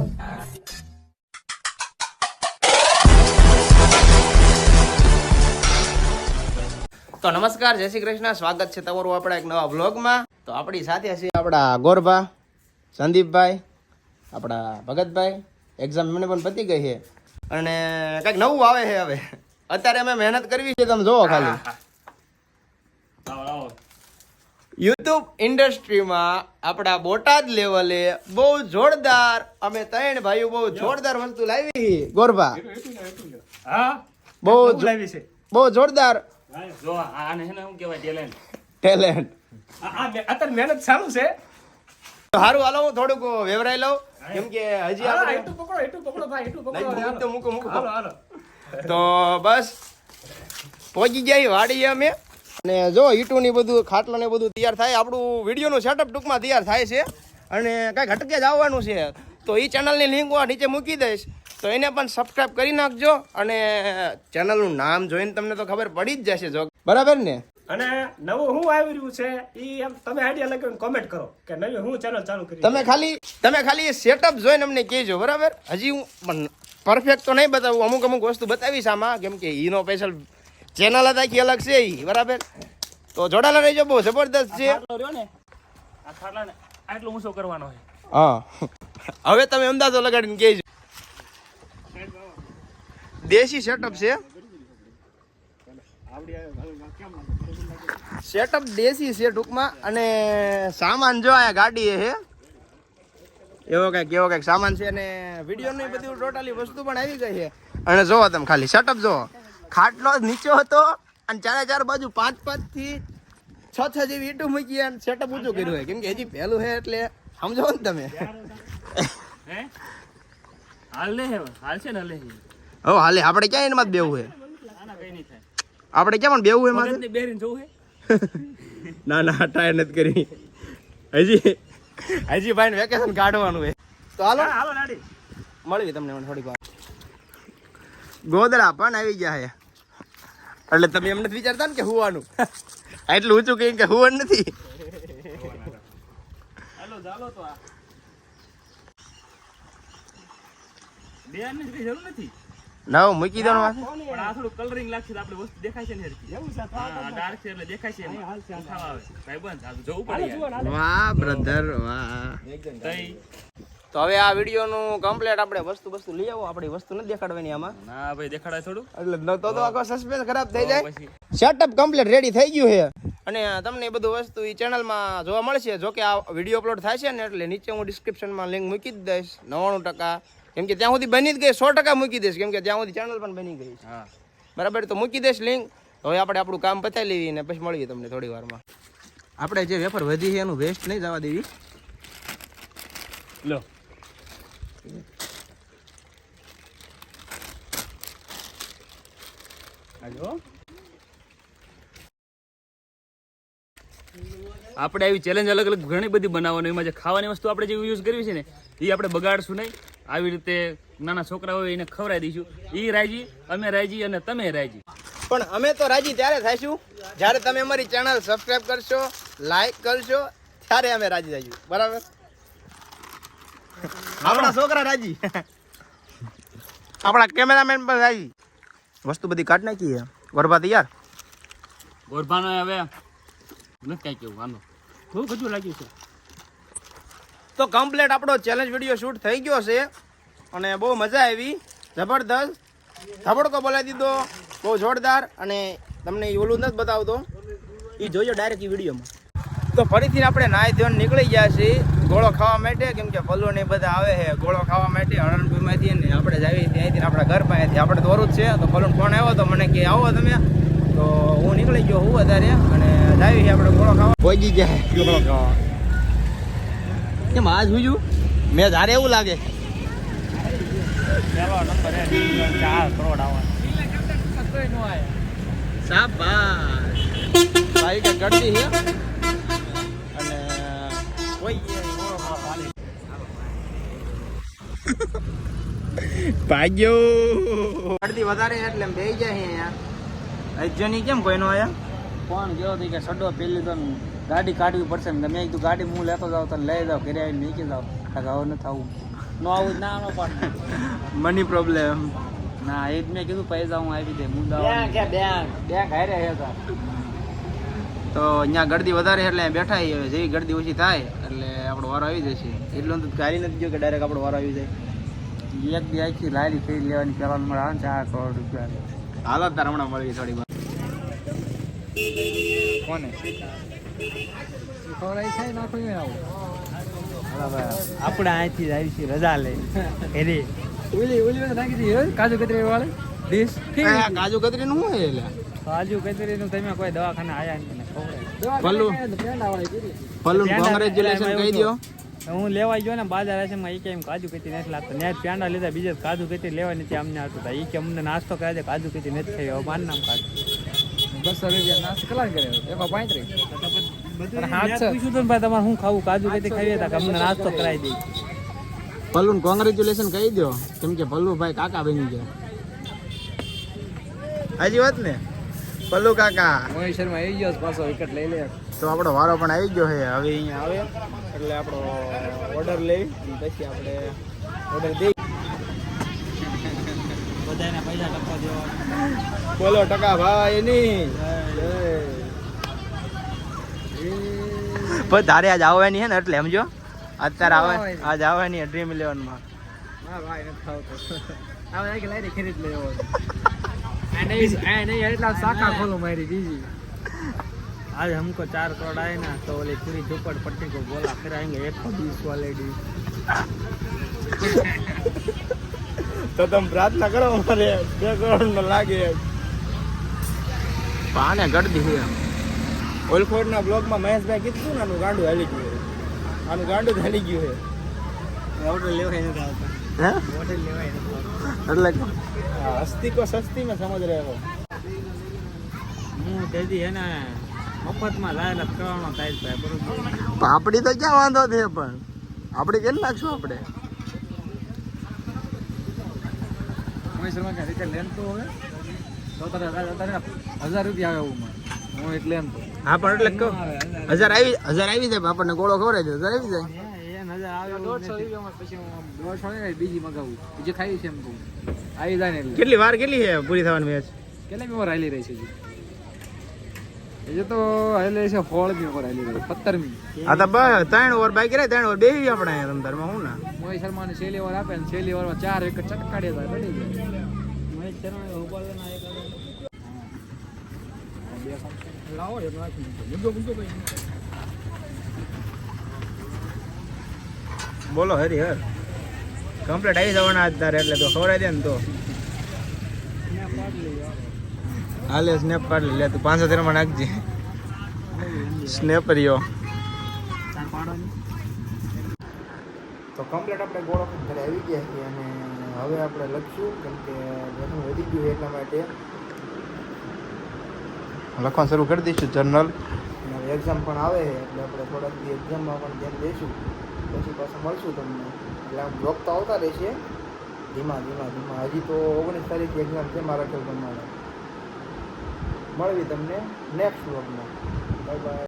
તો નમસ્કાર, જય શ્રી કૃષ્ણ. સ્વાગત છે તમારું આપણા એક નવા વ્લોગમાં. તો આપણી સાથે છે આપણા ગોરભા, સંદીપભાઈ, આપણા ભગતભાઈ. એક્ઝામ એમને પણ પતી ગઈ છે અને કંઈક નવું આવે છે. હવે અત્યારે અમે મહેનત કરવી છે, તમે જોવો ખાલી. યુટ્યુબ ઇન્ડસ્ટ્રીમાં આપણા બોટાદ લેવલે બહુ જોરદાર અમે ત્રણ ભાઈઓ બહુ જોરદાર વસ્તુ લાવી. ગોરભા બહુ જોરદાર જો આને હે ને શું કહેવાય ટેલેન્ટ. અત્યારે મહેનત ચાલુ છે. સારું, હાલો હું થોડુંક વેવરાઈ લઉં, કેમ કે હજી આપણે એટલું પકડો ભાઈ, એટલું પકડો. મૂકો. હાલો. તો બસ પહોંચી જાય વાડીએ અમે. અને જો ઈટું ની બધું ખાટલો ને બધું તૈયાર થાય, આપણું વિડીયોનું સેટઅપ ટૂંકમાં તૈયાર થાય છે અને કાંઈક હટકે જ આવવાનું છે. તો એ ચેનલની લિંક હું નીચે મૂકી દઈશ, તો એને પણ સબસ્ક્રાઈબ કરી નાખજો. અને ચેનલનું નામ જોઈને તમને તો ખબર પડી જ જશે. જો બરાબર ને. અને નવું શું આવી રહ્યું છે ઈ એમ તમે આઈડિયા લગાવીને કોમેન્ટ કરો કે નવી હું ચેનલ ચાલુ કરી. તમે ખાલી સેટઅપ જોઈને અમને કહેજો, બરાબર. હજી હું પણ પરફેક્ટ તો નહીં બતાવું, અમુક વસ્તુ બતાવીશ આમાં, કેમ કે ઈનો સ્પેશિયલ ચેનલ જ આખી અલગ છે ઈ, બરાબર. તો જોડાયેલા રહેજો, બહુ જબરદસ્ત છે. આ ખાટલાને આટલો ઊંચો કરવાનો છે. હા, હવે તમે અંદાજો લગાડીને કહેજો. દેશી સેટઅપ છે, સેટઅપ દેશી છે ટૂંકમાં. અને સામાન જો આ ગાડી છે એવો કંઈક સામાન છે. અને વિડીયોની બધી ટોટલી વસ્તુ પણ આવી ગઈ છે. અને જોવો તમે ખાલી સેટઅપ જોવો, ખાટલો નીચે હતો અને ચારે બાજુ 5 થી 6 જેવી ઈંટું મૂકી અને સેટઅપ ઊંચું કર્યું હોય, કેમ કે હજી પહેલું છે એટલે સમજો ને તમે. હાલ છે ને હવે હાલે આપણે ક્યાં એમાં જ બેવું છે? આપણે ક્યાં પણ બેવું એમાં બેરીને જવું છે. ના ટ્રાય નથી કરી હજી ભાઈ વેકેશન કાઢવાનું છે. તો હાલો લાડી મળવી તમને થોડીક વાર. ગોદડા પણ આવી ગયા છે, એટલે તમે એમ નથી વિચારતા ને કે હુવાનું એટલું ઊંચું કહીને કે હુવાનું નથી. ચાલો તો આ બેરની કઈ જરૂર નથી. ના મૂકી દેવાનું પણ આ થોડું કલરિંગ લાગશે તો આપણે વસ્તુ દેખાય છે ને હરખી. એવું છે, હા ડાર્ક છે એટલે દેખાય છે. ઉઠાવા આવે ભાઈબંધ, આ જોવું પડે. વાહ બ્રધર વાહ. તો હવે આ વિડીયોનું કમ્પ્લીટ આપણે વસ્તુ લઈ આવો. આપણી વસ્તુ નથી દેખાડવાની આમાં. ના ભાઈ દેખાડાય થોડું, એટલે તો આખો સસ્પેન્સ ખરાબ થઈ જાય. સેટઅપ કમ્પ્લીટ રેડી થઈ ગયું છે અને તમને એ બધું વસ્તુ એ ચેનલમાં જોવા મળશે. જો કે આ વિડીયો અપલોડ થાય છે ને એટલે નીચે હું ડિસ્ક્રિપ્શનમાં લિંક મૂકી જ દઈશ. 99%, કેમ કે ત્યાં સુધી બની જ ગઈ, 100% મૂકી દઈશ, કેમ કે ત્યાં સુધી ચેનલ પણ બની ગઈ છે. હા બરાબર, તો મૂકી દઈશ લિંક. હવે આપણે આપણું કામ પતાવી લેવી ને પછી મળીએ તમને થોડી વારમાં. આપણે જે વેફર વધી છે એનું વેસ્ટ નહીં જવા દેવી. લો આપણે આવી ચેલેન્જ અલગ ઘણી બધી બનાવવાની. એમાં જે ખાવાની વસ્તુ આપણે જે યુઝ કરવી છે ને એ આપણે બગાડશું નહીં. આવી રીતે નાના છોકરા હોય એને ખવડાવી દઈશું. એ રાજી, અમે રાજી અને તમે રાજી. પણ અમે તો રાજી ત્યારે થઈશું જ્યારે તમે અમારી ચેનલ સબસ્ક્રાઇબ કરશો, લાઈક કરશો, ત્યારે અમે રાજી થઈશું, બરાબર. આપણા છોકરા રાજી, આપણા કેમેરામેન પણ રાજી. વસ્તુ બધી કાઢ નાખી છે. ગોરભા તૈયાર? ગોરભાનો હવે નથી કાંઈ કેવું, વાંધો બહુ બધું લાગ્યું છે. તો કમ્પ્લીટ આપણો ચેલેન્જ વિડીયો શૂટ થઈ ગયો છે અને બહુ મજા આવી, જબરદસ્ત. ધબડકો બોલાવી દીધો, બહુ જોરદાર. અને તમને એ ઓલું નથી બતાવતો, એ જોજો ડાયરેક્ટ એ વિડીયોમાં. તો ફરીથી આપણે નાહી ધોઈને નીકળી ગયા છીએ ગોળો ખાવા માટે, કેમ કે પલ્લો ને બધા આવે છે ગોળો ખાવા માટે હરણપુરમાંથી. ને આપણે જ આવી ત્યાંથી આપણા ઘર પાસેથી. આપણે દોરું જ છે. તો પલ્લોનો ફોન આવ્યો તો મને કે આવો તમે, તો હું નીકળી ગયો હું વધારે. અને જાવી છે આપણે ગોળો ખાવા. પહોંચી ગયા ગોળો ખાવા. કેમ આજ હુંજું મેં ધારે એવું લાગે. પહેલો નંબર 4 કરોડ આવવાનો. શાબાશ ભાઈ, કે ગળતી છે. અને કોઈ ભાગ્યો ગળતી વધારે એટલે બેસી જાય અહીંયા. અજ્જની કેમ કોઈનો આયા? ફોન ગયો હતો કે સડો પેલી તો ગાડી કાઢવી પડશે ને. મેં કીધું ગાડી હું લેતો જાઉં તો લઈ જાઉં, ઘરે આવીને નીકળી જાઉં. હવે નથી આવું. નો આવું ના આનો પણ મની પ્રોબ્લેમ. ના એ જ મેં કીધું પૈસા હું આપી દે મુદ્દા બેંક હારે હતા તો અહીંયા ગળદી વધારે એટલે બેઠા છીએ. હવે જેવી ગળદી ઓછી થાય એટલે આપણો વારો આવી જશે. એટલું તો ગાડી નથી ગયો કે ડાયરેક્ટ આપણો વારો આવી જાય. એક બી આખી લારી ફેરી લેવાની કરવાનું મળે આવે ને 4 કરોડ રૂપિયા હાલો તાર હમણાં મળવી થોડી વાર. કોને ખવડાવી છે નાખો આપણે અહીંથી જ આવી છીએ રજા લઈ એરી ઓલી નાખી દીધી કાજુ કતરી વાળી ડીશ કાજુ કતરી નું શું એટલે કાજુ કતરી નું તમે કોઈ દવાખાને આયા નહીં પલ્લુ પલ્લુ કોંગ્રેચ્યુલેશન કહી દો. હું લેવા ગયો ને બાજાર હશે માં એ કેમ કાજુ કતરી નથી લાગતો ત્યાં પેંડા લીધા બીજે કાજુ કતરી લેવા નથી અમને આવતું હતા એ કે અમને નાસ્તો કરે છે કાજુ કતરી નથી ખાઈ હવે માન નામ કાજુ 200 રૂપિયા નાસ્તો કલાક કર્યો 135 પૂછ્યું તો ભાઈ તમારે શું ખાવું કાજુ કતરી ખાવી હતા કે અમને નાસ્તો કરાવી દઈ. પલ્લુ કોંગ્રેચ્યુલેશન કહી દો કેમ કે પલ્લુ ભાઈ કાકા બની ગયા. હાજી વાત ને પલ્લુ કાકા. મોહિત શર્મા આવી ગયો પાછો વિકેટ લઈ લે તો આપણો વારો પણ આવી ગયો છે. હવે અહીંયા આવે એટલે આપણો ઓર્ડર લઈ પછી આપણે ઓર્ડર દઈ બધાને પૈસા ટકા દેવા બોલો ટકા ભાઈ એની પણ તારે આજ આવવાની છે ને એટલે સમજો અત્યારે આવે આજ આવવાની ડ્રીમ 11 માં. ના ભાઈ નથી ખાવતો આવે કે લારી ખરીદ લેવો नहीं એટલા શાખા ખોલો મારી બીજી आज हमको 4 करोड़ आए ना तो बोले पूरी झोपड़पट्टी को बोला कराएंगे 120 वाले डी તો તમે પ્રાર્થના કરો અમારે 2 કરોડ નો લાગે. પાને ગળદી છે ઓલખોડ ના બ્લોગ માં મહેશભાઈ કીધું ને આનું ગાંડું હાલી ગયું. આનું ગાંડું હાલી ગયું છે. होटल लेवाय નથી આવતા હે હોટલ લેવાય નથી એટલે હસ્તી કો સસ્તી में समझ रहे हो. હું તેથી હે ને મફતમાં જાહેરાત કરવાનો થાય છે બરોબર. આપડી તો ક્યાં વાંધો છે પણ આપણે કેમ નાખશું આપણે. મોહિત શર્મા કે રીતે લેન તો હવે તો તારે 1000 રૂપિયા આવે હું હું એટલે એમ હા પણ એટલે કહો 1000 આવી જાય આપણને ગોળો ખવડાવી દે 1000 આવી જાય. એ નજર આવે 150 રૂપિયામાં પછી હું 150 ને બીજી મગાવું બીજી ખાઈ છે એમ કહું આવી જાય ને એટલે કેટલી વાર કેટલી છે પૂરી થવાની મેચ. કેટલા મી વાર હાલી રહી છે જી એ તો હાલે છે 16 મી વાર હાલી રહી 17 મી આ તો બસ 3 ઓવર બાકી રહે 3 ઓવર બેહી આપણે અહીંયા રમતારમાં હું ના મોહિત શર્મા ને છેલ્લી ઓવર આપે ને છેલ્લી ઓવરમાં 4 વિકેટ ચટકાડી જાય પડી જાય મોહિત શર્મા ઉપર ના એક લાવો એ નાખી મુદ્દો ભાઈ બોલો હરિહર કમ્પ્લીટ આવી જવાના આજ તારે એટલે તો ખવડાવી દે ને તો હાલે સ્નેપ પાડી લે તું 500 માં નાખજે સ્નેપરિયો. તો કમ્પ્લીટ આપણે ગોળો ઘરે આવી ગયા છીએ અને હવે આપણે લખશું કેમ કે ઘણું વધી ગયું એટલા માટે લખવાનું શરૂ કરી દઈશું જર્નલ. અને એક્ઝામ પણ આવે એટલે આપણે થોડાક એક્ઝામમાં પણ ધ્યાન દઈશું પછી પાછા મળશું તમને. એટલે આમ બ્લોક તો આવતા રહેશે ધીમા. હજી તો 19 તારીખે એક્ઝામ છે મારા ખ્યાલ પ્રમાણે. મળવી તમને નેક્સ્ટ બ્લોગમાં. Bye bye.